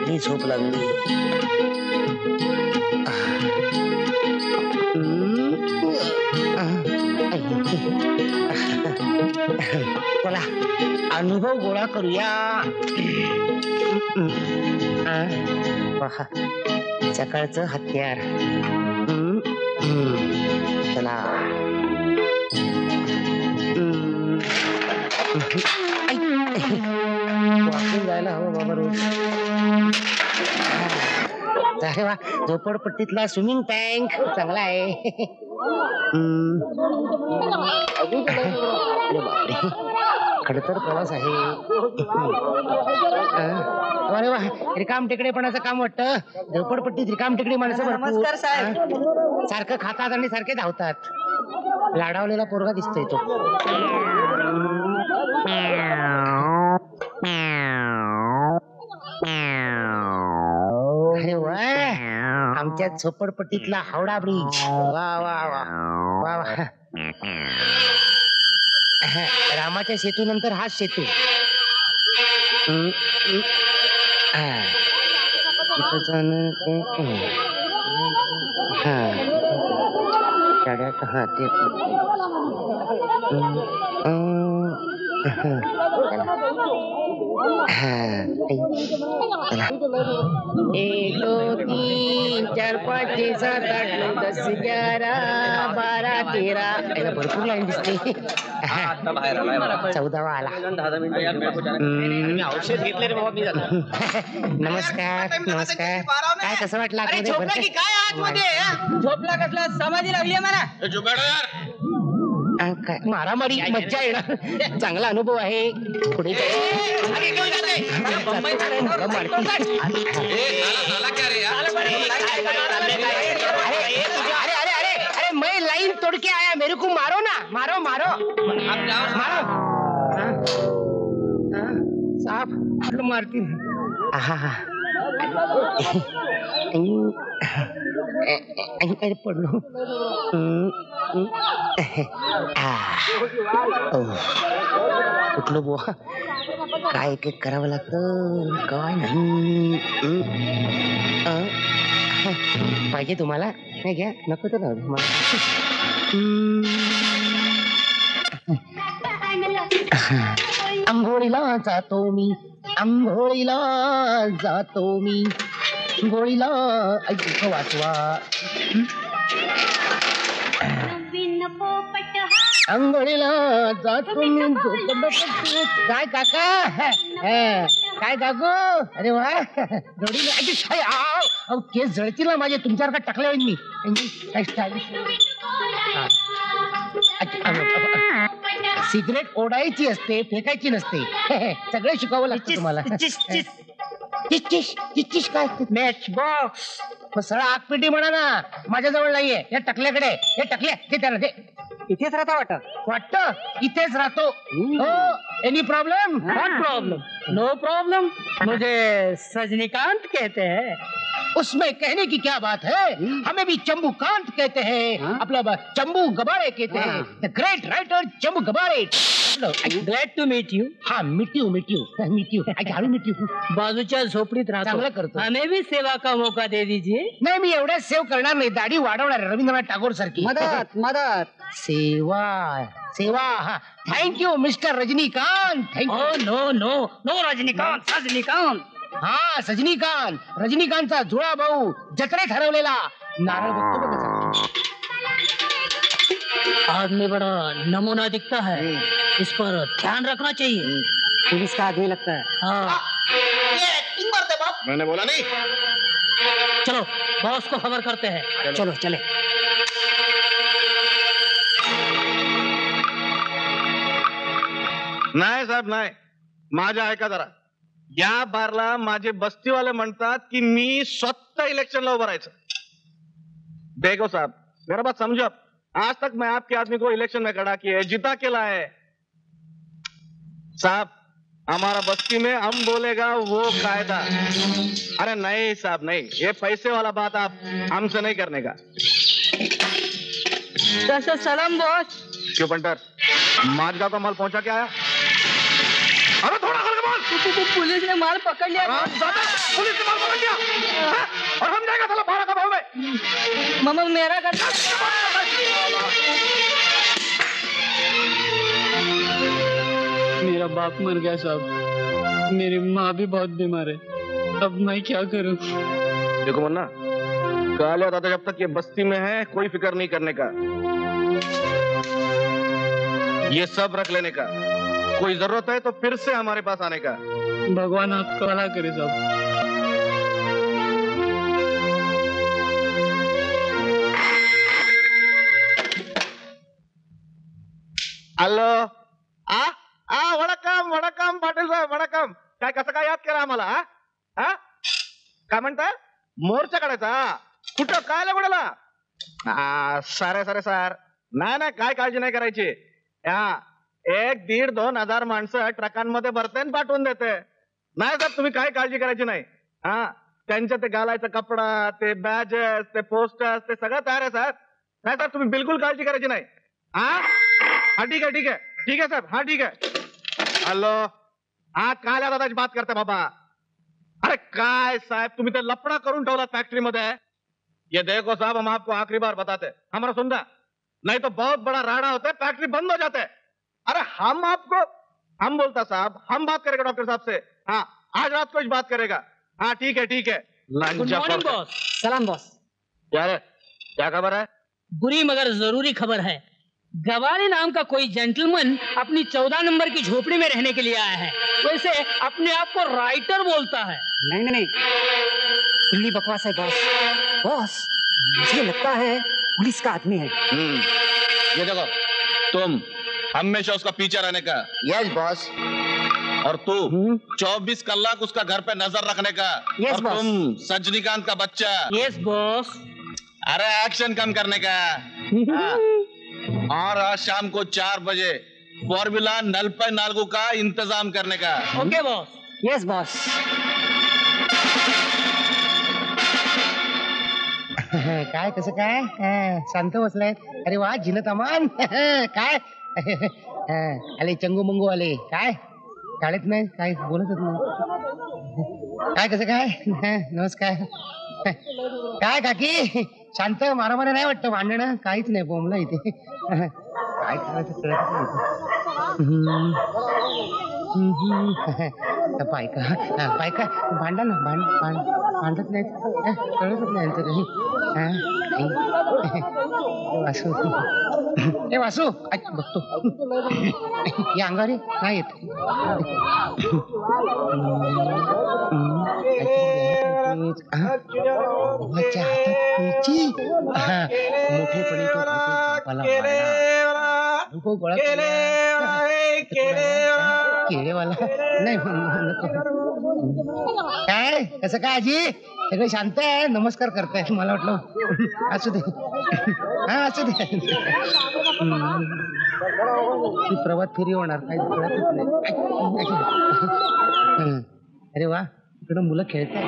ही झोप लागली. चला अनुभव गोळा करूया. पहा सकाळचं हत्यार. चला वॉकिंग जायला हवं बाबा रोज. अरे वा झोपडपट्टीतला स्विमिंग टँक चांगला आहे. अरे बापरे खडतर प्रवास आहे. अरे वा रिकाम टेकडेपणाचं काम वाटतं. झोपडपट्टीत रिकाम टेकडी माणसं. नमस्कार साहेब. सारखं खातात आणि सारखे धावतात. लाडावलेला पोरगा दिसतोय तो. अरे वा आमच्या झोपडपट्टीतला हावडा ब्रिज. वा वा वा वा वा. रामाच्या सेतू नंतर हाच सेतू. एक दो तीन चार पाच छे सात आठ नऊ 10 11 12 13 भरपूर लाईन दिसते. 14वा आला. औषध घेतले रे बाबा मी. नमस्कार नमस्कार. काय कसं वाटलं आतमध्ये? झोपला की काय आतमध्ये? झोपला कसला समाधी लागली मला. काय मारामारी मज्जा येणार. चांगला अनुभव आहे. पुढे अरे मैं लाइन तोड़ के आया. मेरे को मारो ना. मारो मारो मारो. साहब मारती. पडलो. कुठलं बुवा काय एक एक करावं लागतं. काय नाही पाहिजे तुम्हाला. नाही घ्या नको तर तुम्हाला. आंघोळीला जातो मी. आंघोळीला जातो मी. गोळीला ऐक वाचवा. आंघोळीला जातो मी. काय काका काय काकू. अरे वा जोडीला केस जळतील ना माझे. तुमच्यासारखा टाकले मी. सिगरेट ओढायची असते फेकायची नसते. सगळे शिकावं लागतं तुम्हाला. चिच्चिश काय मॅच बॉक्स. सरळ आगपेटी म्हणा ना. माझ्याजवळ नाहीये. या टकल्याकडे. हे टकल्या ते त्याला ते इथेच राहता वाटतं. इथेच राहतो. हो any problem? Not problem. No problem. मुझे सजनीकांत कहते हैं. उसमें कहने की क्या बात है. हमें भी चंबूकांत कहते हैं. अपना चंबू गबारे कहते हैं. The great writer Chambu Gabare. Glad to meet you. हाँ meet you meet you meet you. Meet you. बाजूच्या झोपडीत राहतो. चांगलं करतो. हमें भी सेवा का मौका दे दीजिए. नाही मी एवढ्या सेव करणार नाही. दाढी वाढवणार रवींद्रनाथ टागोर सारखी. मदत मदत. सेवा सेवा. हा thank you mister Rajinikanth. Thank you. No no no Rajinikanth. Sajanikant. हा सजनीकांत. रजनीकांतचा जुळा भाऊ जत्रेत हरवलेला. नारळ बघतो बघ कसा. आदमी बड़ा नमूना दिखता है. इस पर ध्यान रखना चाहिए. पुलिस का आदमी लगता है. हाँ मैंने बोला नहीं. चलो बॉस को खबर करते हैं. चलो चले. नाही साहेब नाही. माझ्या ऐका जरा. या बारला माझे बस्तीवाले म्हणतात की मी स्वतः इलेक्शनला उभं राहायचं. देखो साहब मेरा बात समझो आप. आज तक मैं आपके आदमी को इलेक्शन में खड़ा किया है. जीता के लाया है. साहब हमारा बस्ती में हम बोलेगा वो कायदा. अरे नहीं साहब नहीं. ये पैसे वाला बात आप हमसे नहीं करने का. सलाम बॉस. क्यों पंटर माजगांव का माल पहुंचा क्या आया. अरे थोड़ा करके बोल। पुलिस ने माल पकड़ लिया। हरामजादा, पुलिस ने माल पकड़ लिया। हाँ? और हम जाएगा साला 12 का भाव में। मामा मेरा घर मेरा बाप मर गया साहब, मेरी माँ भी बहुत बीमार है, अब मैं क्या करूं? देखो मुन्ना, कालिया दादा जब तक ये बस्ती में है कोई फिक्र नहीं करने का, ये सब रख लेने का, कोई जरूरत है तो फिर से हमारे पास आने का। भगवान आपका भला करे साहब। हॅलो, वडक्कम वडक्कम पाटील साहेब, वडक्कम. काय कसं काय याद करा आम्हाला? हा? काय म्हणता? मोर्चा काढायचा? कुठं काय कुणाला? सारे सर, नाही नाही, काय काळजी नाही करायची. हा, 1,500-2,000 हजार माणसं ट्रकांमध्ये भरते आणि पाठवून देते. नाही सर, तुम्ही काय काळजी करायची नाही. हा, त्यांच्या ते घालायचा कपडा, ते बॅजेस, ते पोस्टर्स, ते सगळं तयार आहे सर. नाही सर, तुम्ही बिलकुल काळजी करायची नाही. हा, ठीक आहे ठीक आहे ठीक आहे साहेब. हा ठीक आहे. हॅलो, हा काल्या दादाची बात करते बाबा. अरे काय साहब, तुम्ही तो लपड़ा करून ठेवला फैक्ट्री में. ये देखो साहब, हम आपको आखिरी बार बताते, हमारा सुनना, नहीं तो बहुत बड़ा राड़ा होता है, फैक्ट्री बंद हो जाता है. अरे हम बोलता साहब, हम बात करेगा डॉक्टर साहब से. हाँ, आज रात को इस बात करेगा. हाँ ठीक है ठीक है. Good morning boss. सलाम बॉस. क्या खबर है? बुरी मगर जरूरी खबर है. गवारे नाम का कोई जेंटलमैन अपनी 14 नंबर की झोपड़ी में रहने के लिए आया है. वैसे अपने आप को राइटर बोलता है. नहीं खुली बकवास है बॉस. बॉस, मुझे लगता है पुलिस का आदमी है. ये देखो, तुम हमेशा उसका पीछे रहने का. Yes boss. और तू 24 कलाक उसका घर पे नजर रखने का. Yes, और boss. तुम सजनीकांत का बच्चा. Yes boss. अरे एक्शन कम करने का. हाँ. और आज शाम को 4 बजे फॉर्मूला नलपे नालगू का इंतजाम करने का. Okay boss. Yes boss. काय कसं काय? शांत बसलाय. अरे वा, जिनत अमान. काय आले चंगू मंगू आले. काय शाळेत नाही, काय बोलतच नाही. काय कसं काय? नमस्कार. काय काकी, शांत मारामारा नाही वाटतं, भांडणं काहीच नाही, बोंबला इथे. काय करायचं कळत नाही. पायका भांडा ना, भांडत नाही, कळतच नाही यांचं काही. वासू, ए वासू, बघतो या अंगारी नाही येत. मोठेपणी केळेवाला नाही. काय कसं काय आजी, सगळं शांत आहे, नमस्कार करताय. मला वाटलं असू दे. हा असू दे. ती प्रभात फेरी होणार, काही कळतच नाही. अरे वा, इकडं मुलं खेळताय.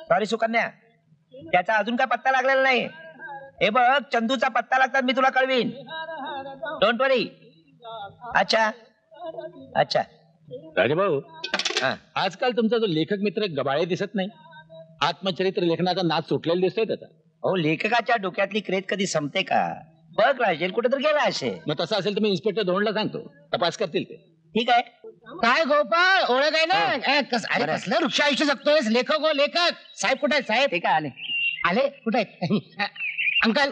सॉरी सुकन्या, त्याचा अजून काय पत्ता लागलेला नाही. हे बघ, चंदूचा पत्ता लागतात मी तुला कळवीन. डोंट वरी. अच्छा अच्छा. राजभाऊ, हा. आजकाल तुमचा जो लेखक मित्र गबाळे दिसत नाही. आत्मचरित्र लेखनाचा नाच सुटलेला दिसतोय त्याचा. हो, लेखकाच्या डोक्यातली क्रेत कधी संपते का? बघ राजेल, कुठे तर गेला असे. मग तसं असेल तर मी इन्स्पेक्टर धोंडला सांगतो, तपास करतील ते. ठीक आहे. काय गोपाळ, ओळख आहे ना? अरे कसलं वृक्ष आयुष्य जगतोयस? लेखक हो लेखक. साहेब कुठे आहेत साहेब? ठीक आहे, आले. आले कुठे आहेत? अंकल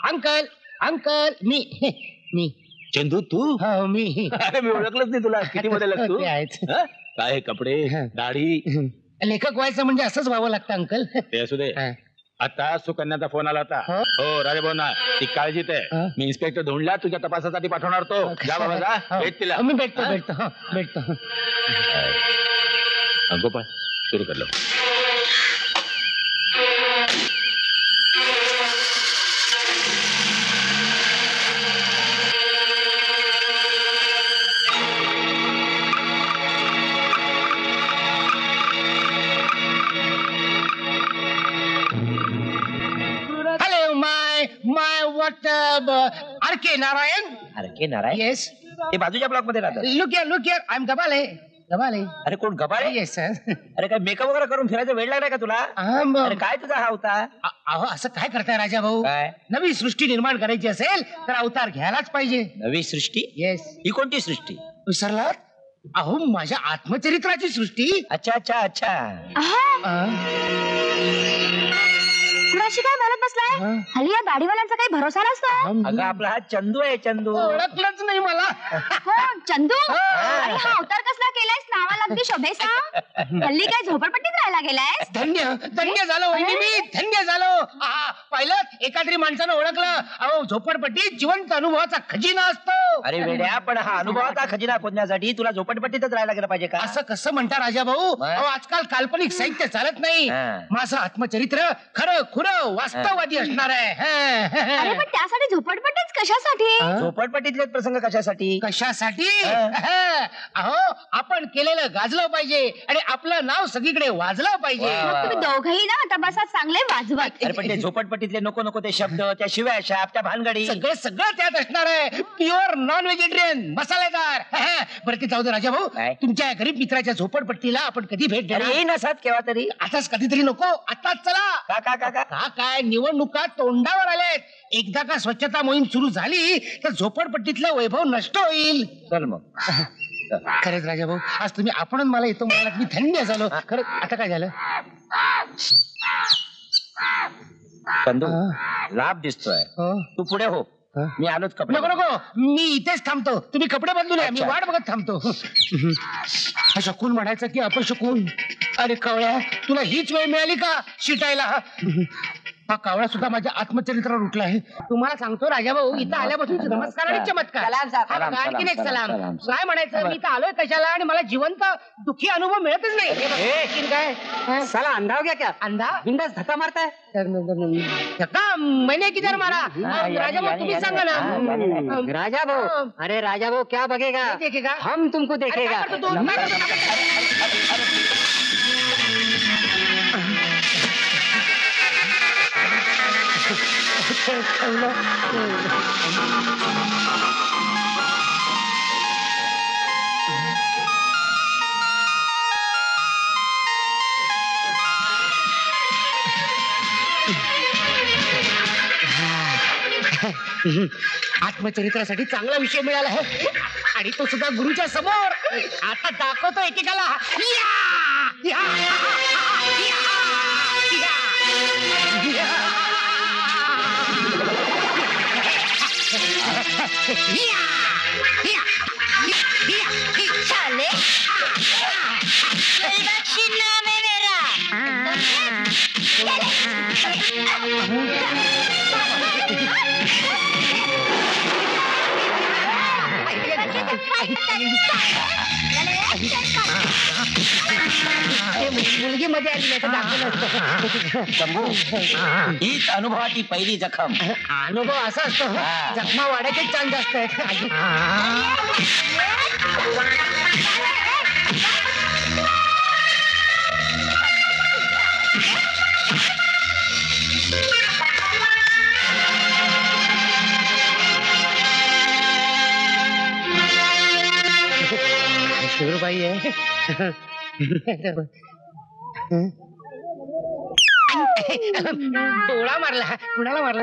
अंकल अंकल, मी चंदू तू? हो मी. अरे मी ओळखलंच नाही तुला. किती बदललास तू? ते आहेच. हं? काय कपडे, दाढी. लेखक व्हायचं म्हणजे असंच व्हावं लागतं अंकल. ते असू दे. आता सुकन्याचा फोन आला होता. हो? हो राजभाऊ ना, ती काळजीत आहे. हं? मी इन्स्पेक्टर धोंडला तुझ्या तपासासाठी पाठवणार तो. जा बाबा जा, हो. भेट तिला. मी भेटतो हं? भेटतो. गोपाळ सुरू करलं. what R.K. Narayan. अरे के नारायण Yes. ते बाजूच्या ब्लॉक मध्ये राहतात. Look here. I'm Gabale. अरे कोण गबाळे? Yes, sir. अरे काय मेकअप वगैरे करून फिरायचा वेळ लागलाय का तुला? अरे काय तुझा हा अवतार? अहो असं काय करताय राजा भाऊ? काय नवी सृष्टी निर्माण करायची असेल तर अवतार घ्यायलाच पाहिजे. नवी सृष्टी? येस. ही कोणती सृष्टी? विसरलात? अहो माझ्या आत्मचरित्राची सृष्टी. अच्छा अच्छा अच्छा. कुणाशी काय बोलत बसलाय? हल्ली या दाढीवाल्यांचा काही भरोसा नसतो. अगं आपला हा चंदू आहे चंदू. ओळखलंच नाही मला. हो चंदू. अरे हा अवतार कसला केलायस? नावाला अगदी शोभेसा. हल्ली काय झोपडपट्टीत राहायला गेलायस? धन्य झालो वहिनी मी. धन्य झालो. पाहिलं एका तरी माणसानं ओळखलं. अहो झोपडपट्टीत जिवंत अनुभवाचा खजिना असतो. अरे वेड्या पण हा अनुभवाचा खजिना खोदण्यासाठी तुला झोपडपट्टीतच राहायला गेलं पाहिजे का? असं कसं म्हणता राजा भाऊ? अहो आजकाल काल्पनिक साहित्य चालत नाही. माझं आत्मचरित्र खरं खुरं वास्तववादी असणार आहे. अरे पण त्यासाठी झोपडपट्टीच कशासाठी? झोपडपट्टीतले प्रसंग कशासाठी? कशासाठी? अहो आपण केलेलं गाजलं पाहिजे आणि आपलं नाव सगळीकडे वाजलं पाहिजे. मग तुम्ही दोघही ना आता बसा चांगले वाजवत. अरे पण ते झोपडपट्टीतले नको नको ते शब्द, त्या शिव्या शाप, त्या भानगडी सगळं त्यात असणार आहे. प्युअर नॉन व्हेजिटेरियन मसालेदार. बरं ते जाऊ दे राजा भाऊ. काय? तुमच्या गरीब मित्राच्या झोपडपट्टीला आपण कधी भेट देणार? अरे नसात केव्हा तरी. आताच कधीतरी नको. आताच चला. का का का का का काय निवडणुका तोंडावर आल्यात. एकदा का स्वच्छता मोहीम सुरू झाली तर झोपडपट्टीतलं वैभव नष्ट होईल. चल मग. खरंच राजा भाऊ आज तुम्ही आपणच मला येतो म्हणालात. मी धन्य झालो खरं. आता काय झालं? चंदू लाभ दिसतोय. तू पुढे हो. मी आलोच कपडे. नको नको मी इथेच थांबतो. तुम्ही कपडे बदलून या. मी अच्छा. वाट बघत थांबतो. शकून म्हणायचं की अपशकून. अरे कवळ्या तुला हीच वेळ मिळाली का शिटायला? हा कावळा सुद्धा माझ्या आत्मचरित्रावर उठला आहे. तुम्हाला सांगतो राजा भाऊ इथं आल्यापासून नमस्कार आणि चमत्कार. आणखीन एक सलाम. काय म्हणायचं मी इथं आलोय कशाला आणि मला जिवंत दुःखी अनुभव मिळतच नाही. काय साला अंधा हो गया क्या? अंधा बिंदास धक्का मारता है. धक्का मैंने किधर मारा? राजा भाऊ तुम्ही सांगा ना. राजा भाऊ अरे राजा भाऊ क्या बगेगा? देखेगा हम तुमको अरे, देखेगा. काय करतो तू? काय करतो? आत्मचरित्रासाठी चांगला विषय मिळाला आहे आणि तो सुद्धा गुरुच्या समोर. आता दाखवतो एकेकाला. या! या! या! या! चाले दक्षिण नाम है मेरा. मुलगी मध्ये आली नाही तर दाखवलं शंभू हीच अनुभवाची पहिली जखम. अनुभव असा असतो जखमा वाढायचे चान्स जास्त आहेत. शिवबाई आहे. डोळा मारला. कुणाला मारला?